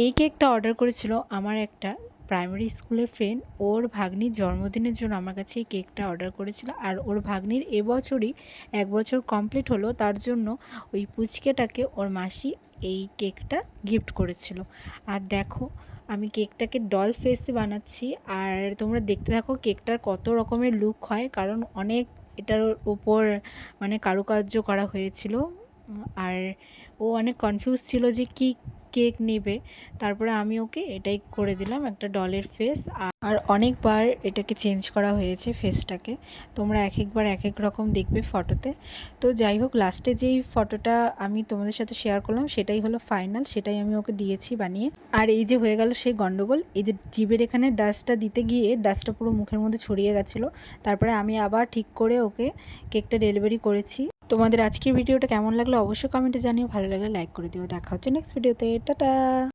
এই কেকটা অর্ডার করেছিল আমার একটা প্রাইমারি স্কুলের ফ্রেন্ড। ওর ভাগ্নির জন্মদিনের জন্য আমার কাছে এই কেকটা অর্ডার করেছিল। আর ওর ভাগ্নির এবছরই 1 বছর কমপ্লিট হলো, তার জন্য ওই পুচকেটাকে ওর মাসি এই কেকটা গিফট করেছিল। আর দেখো আমি কেকটাকে ডল ফেসে বানাচ্ছি, আর তোমরা দেখতে থাকো কেকটার কত রকমের লুক হয়, কারণ অনেক এটার উপর মানে কারুকার্য করা হয়েছিল। আর ও অনেক কনফিউজ ছিল যে কি কেক নেবে। তারপরে আমি ওকে এটাই করে দিলাম, একটা ডলের ফেস। আর অনেকবার এটাকে চেঞ্জ করা হয়েছে ফেসটাকে, তোমরা এক একবার এক এক রকম দেখবে ফটোতে। তো যাই হোক, লাস্টে যেই ফটোটা আমি তোমাদের সাথে শেয়ার করলাম সেটাই হলো ফাইনাল, সেটাই আমি ওকে দিয়েছি বানিয়ে। আর এই যে হয়ে গেল সেই গন্ডগোল, এই যে জিভের এখানে ডাস্টটা দিতে গিয়ে ডাস্টটা পুরো মুখের মধ্যে ছড়িয়ে গেছিলো। তারপরে আমি আবার ঠিক করে ওকে কেকটা ডেলিভারি করেছি। তোমাদের আজকের ভিডিওটা কেমন লাগলো অবশ্যই কমেন্টে জানিও, ভালো লাগলে লাইক করে দিও। দেখা হচ্ছে নেক্সট ভিডিওতে, টাটা।